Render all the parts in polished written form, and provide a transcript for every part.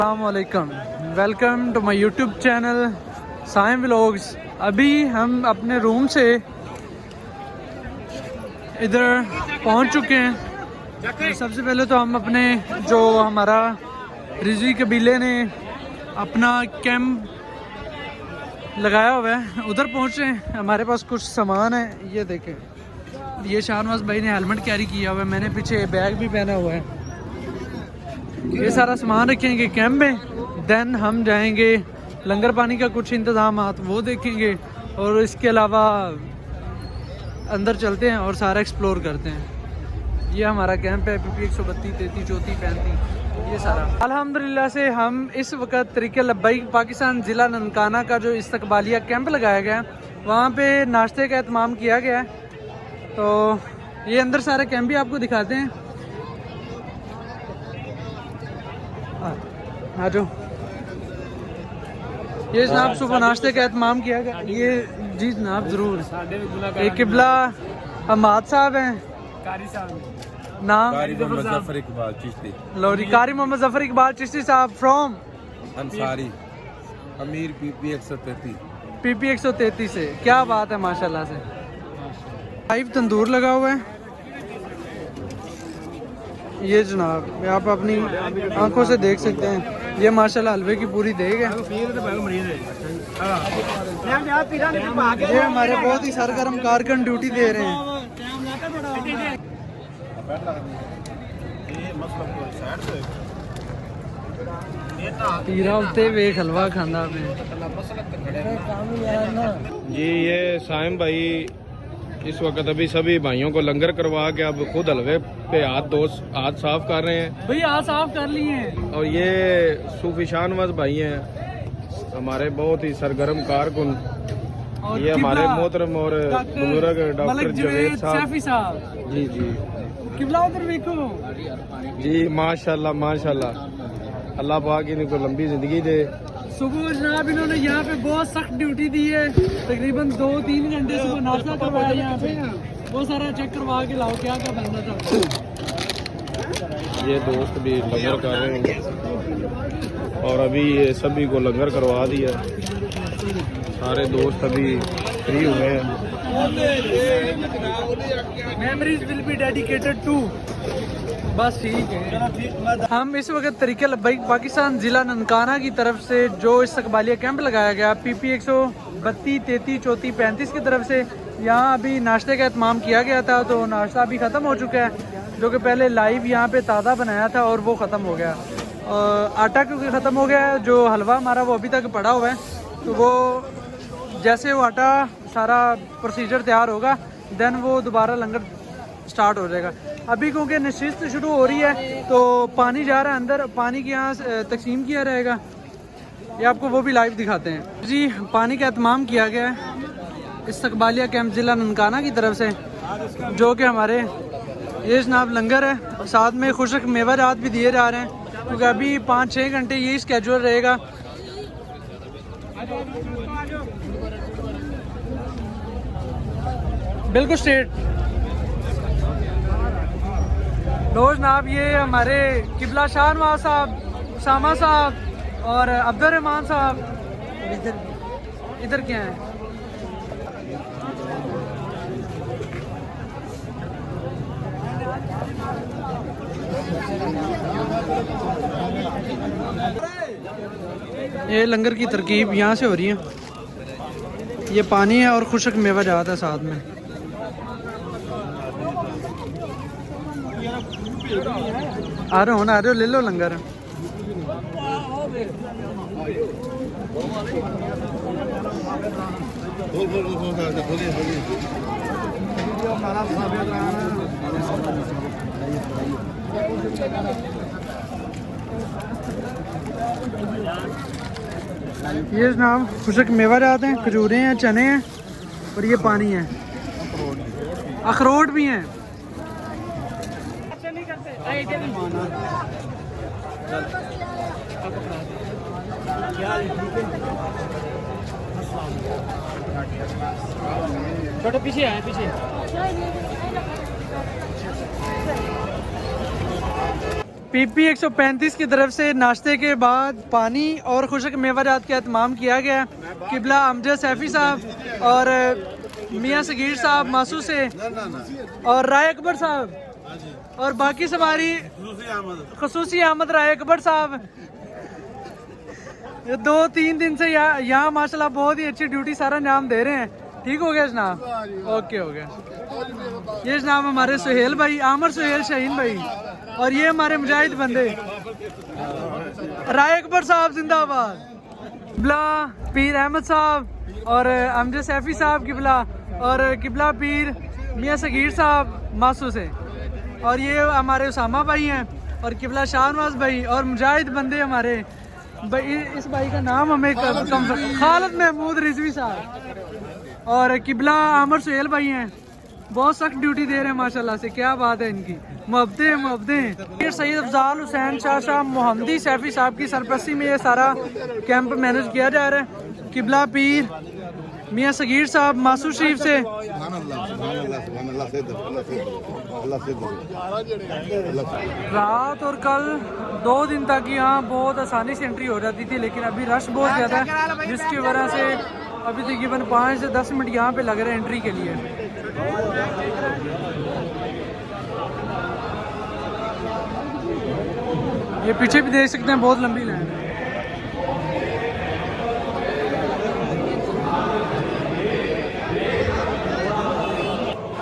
अस्सलामुअलैकुम, welcome to my YouTube channel Saim vlogs. अभी हम अपने रूम से इधर पहुंच चुके हैं। सबसे पहले तो हम अपने जो हमारा रिजी कबीले ने अपना कैंप लगाया हुआ है उधर पहुंचे हैं। हमारे पास कुछ सामान है, ये देखें। ये शाहनवाज भाई ने हेलमेट कैरी किया हुआ है, मैंने पीछे बैग भी पहना हुआ है। ये सारा सामान रखेंगे कैंप में, देन हम जाएंगे लंगर पानी का कुछ इंतजाम वो देखेंगे और इसके अलावा अंदर चलते हैं और सारा एक्सप्लोर करते हैं। ये हमारा कैंप है PP 132, 33, 34, 35, ये सारा। अल्हम्दुलिल्लाह से हम इस वक्त तरीके लब्बैक पाकिस्तान ज़िला ननकाना का जो इस्तकबालिया कैंप लगाया गया है वहाँ पे नाश्ते का एहतमाम किया गया है। तो ये अंदर सारे कैंप भी आपको दिखाते हैं। आ जाओ। ये जनाब सुबह नाश्ते का एहतमाम किया गया। ये जी जनाब ज़रूर। एक किबला हमाद साहब हैं, नाम कारी मोहम्मद जफर इकबाल चिश्ती। लोरी कारी मोहम्मद जफर इकबाल चिश्ती साहब फ्रॉम अंसारी अमीर PP 133। PP 133 से। क्या बात है, माशाल्लाह से। लाइव तंदूर लगा हुआ है। ये जनाब आप अपनी आंखों से देख सकते हैं। ये माशाल्लाह हलवे की पूरी देग है। ये हमारे बहुत ही सरगर्म कारकन ड्यूटी दे रहे हैं। पीरा उते वेख हलवा खांदा पे जी। ये साइम भाई इस वक्त अभी सभी भाइयों को लंगर करवा के अब खुद हलवे पे हाथ साफ कर रहे हैं। भैया हाथ साफ कर लिए हैं। और ये सूफी शाहनवाज भाई हैं हमारे बहुत ही सरगर्म कारकुन। ये हमारे मोहतरम और बुजुर्ग डॉक्टर जवेद साहब। जी जी किबला उधर देखो जी। माशाल्लाह माशाल्लाह, अल्लाह पाक इनको लंबी जिंदगी दे। सुबह जनाब इन्होंने यहाँ पे बहुत सख्त ड्यूटी दी है। तकरीबन 2-3 घंटे सुबह नाश्ता करवाया यहाँ पे। वो सारा चेक करवा के लाओ क्या क्या बनना था। ये दोस्त भी लंगर कर रहे हैं और अभी ये सभी को लंगर करवा दिया। सारे दोस्त अभी फ्री हुए हैं। Memories will be dedicated to. बस ठीक है। हम इस वक्त तरीके लब्बैक पाकिस्तान ज़िला ननकाना की तरफ से जो इस्तकबालिया कैंप लगाया गया PP 132, 33, 34, 35 की तरफ से, यहाँ अभी नाश्ते का एहतमाम किया गया था। तो नाश्ता अभी ख़त्म हो चुका है, जो कि पहले लाइव यहाँ पे ताज़ा बनाया था और वो ख़त्म हो गया। आटा क्योंकि ख़त्म हो गया है, जो हलवा हमारा वो अभी तक पड़ा हुआ है। तो वो जैसे वो आटा सारा प्रोसीजर तैयार होगा देन वो दोबारा लंगर स्टार्ट हो जाएगा। अभी क्योंकि नशिस्त शुरू हो रही है तो पानी जा रहा है अंदर, पानी के यहाँ तकसीम किया रहेगा। ये आपको वो भी लाइव दिखाते हैं जी। पानी का एहतमाम किया गया है इस्तकबालिया कैंप ज़िला ननकाना की तरफ से, जो कि हमारे ये जनाब लंगर है। साथ में खुशक मेवाजात भी दिए जा रहे हैं क्योंकि अभी 5-6 घंटे यही स्केड्यूल रहेगा। बिल्कुल स्ट्रेट। लो जनाब, ये हमारे किबला शाहनवाज साहब, उसामा साहब और अब्दुर्रहमान साहब इधर क्या हैं। ये लंगर की तरकीब यहाँ से हो रही है। ये पानी है और खुशक मेवा जाता है साथ में। आ रहे हो ना, आ रहे हो, ले लो लंगर। ये जनाब खुशक मेवा जाते हैं, खजूरें हैं, चने हैं और ये पानी है। अखरोट भी हैं। छोटे पीछे आए पीछे। PP 135 की तरफ से नाश्ते के बाद पानी और खुशक मेवाजात का एहतमाम किया गया। किबला अमजद सैफी साहब और मियाँ सगीर साहब मासू से और राय अकबर साहब और बाकी सवारी खसूसी अहमद राय अकबर साहब 2-3 दिन से यहाँ माशाल्लाह बहुत ही अच्छी ड्यूटी सारा अंजाम दे रहे हैं। ठीक हो गया जनाब? ओके हो गया। ये जनाब हमारे सुहेल भाई, आमर सुहेल शाहीन भाई, और ये हमारे मुजाहिद बंदे राय अकबर साहब जिंदाबाद, किबला पीर अहमद साहब और अमजद सैफी साहब किबला, और किबला पीर मियाँ सगीर साहब मासू से, और ये हमारे उसामा भाई हैं और किबला शाहनवाज भाई और मुजाहिद बंदे हमारे भाई। इस भाई का नाम हमें कम खालिद महमूद रिजवी साहब और किबला आमर सुहेल भाई हैं। बहुत सख्त ड्यूटी दे रहे हैं माशाल्लाह से, क्या बात है इनकी, मुहब्बतें। सैयद अफजाल हुसैन शाह मोहम्मदी सैफी साहब की सरपरस्ती में ये सारा कैंप मैनेज किया जा रहा है। किबला पीर मियाँ सगीर साहब मासू शरीफ से। रात और कल 2 दिन तक यहाँ बहुत आसानी से एंट्री हो जाती थी, लेकिन अभी रश बहुत ज़्यादा है, जिसकी वजह से अभी तकरीबन 5 से 10 मिनट यहाँ पे लग रहे हैं एंट्री के लिए। ये पीछे भी देख सकते हैं, बहुत लंबी लाइन है।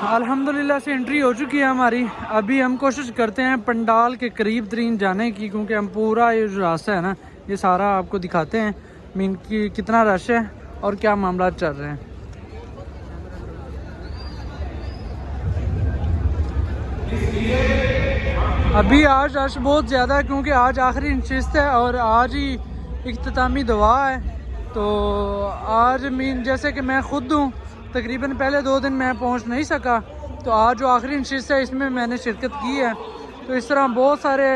अल्हम्दुलिल्लाह से एंट्री हो चुकी है हमारी। अभी हम कोशिश करते हैं पंडाल के करीब तरीन जाने की, क्योंकि हम पूरा ये जो रास्ता है ना, ये सारा आपको दिखाते हैं मीन की कितना रश है और क्या मामला चल रहे हैं। अभी आज रश बहुत ज़्यादा है, क्योंकि आज आखिरी नशिस्त है और आज ही इख्तितामी दुआ है। तो आज मीन जैसे कि मैं खुद हूँ, तकरीबन पहले 2 दिन मैं पहुंच नहीं सका, तो आज जो आखिरी नशिस्त है इसमें मैंने शिरकत की है। तो इस तरह बहुत सारे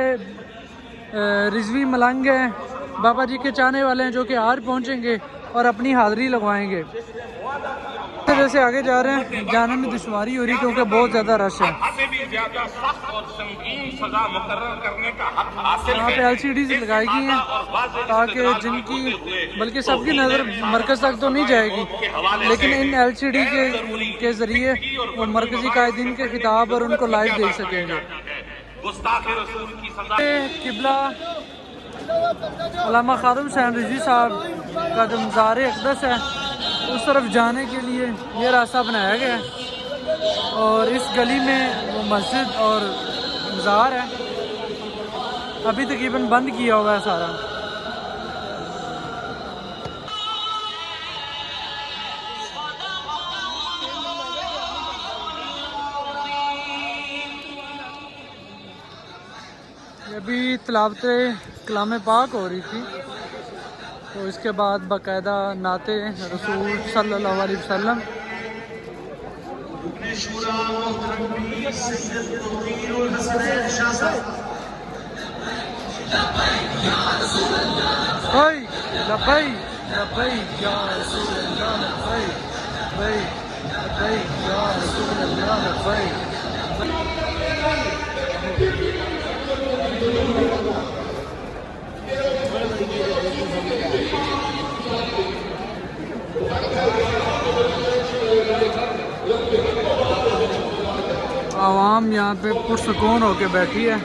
रिजवी मलंग हैं, बाबा जी के चाहने वाले हैं, जो कि आज पहुंचेंगे और अपनी हाज़िरी लगवाएंगे। जैसे आगे जा रहे हैं, जाने में दुश्वारी हो रही क्योंकि बहुत ज़्यादा रश है। यहाँ पे LCD से लगाई गई हैं ताकि जिनकी, बल्कि सबकी नज़र मरकज़ तक तो नहीं जाएगी, लेकिन इन LCD के ज़रिए वो मरकज़ी कायदीन के खिताब और उनको लाइव देख सकेंगे। किबला अल्लामा खादिम हुसैन रिजवी साहब का जो मज़ार अक़दस है, उस तरफ जाने के लिए ये रास्ता बनाया गया है, और इस गली में वो मस्जिद और मज़ार है। अभी तकरीबन बंद किया हुआ है सारा। अभी तिलावत कलाम पाक हो रही थी, तो इसके बाद बाकायदा नाते रसूल सल्लल्लाहु अलैहि वसल्लम। आवाम यहाँ पे पुरसुकून होके बैठी है।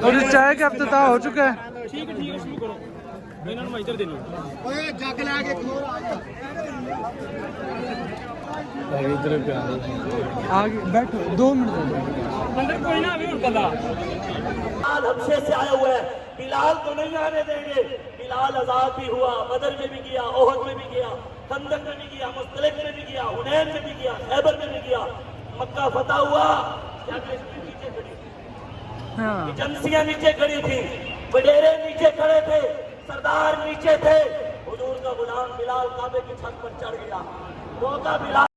और इस चाय का अफ्ताह हो चुका है। आगे बैठो 2 मिनट अंदर कोई ना अभी बिलाल हबशे से आया हुआ है, बिलाल को नहीं आने देंगे। बिलाल आजाद भी हुआ, बदर में भी गया, ओहद में भी गया, खंदक में भी गया, मुस्तलिफ में भी गया, हुनैन में भी गया, खैबर में भी गया। मक्का फतह हुआ, नीचे खड़ी थी, हाँ एजेंसियां नीचे खड़ी थी, वडेरे नीचे खड़े थे, सरदार नीचे थे। हुजूर का गुलाम बिलाल काबे की छत पर चढ़ गया, रोका बिलाल।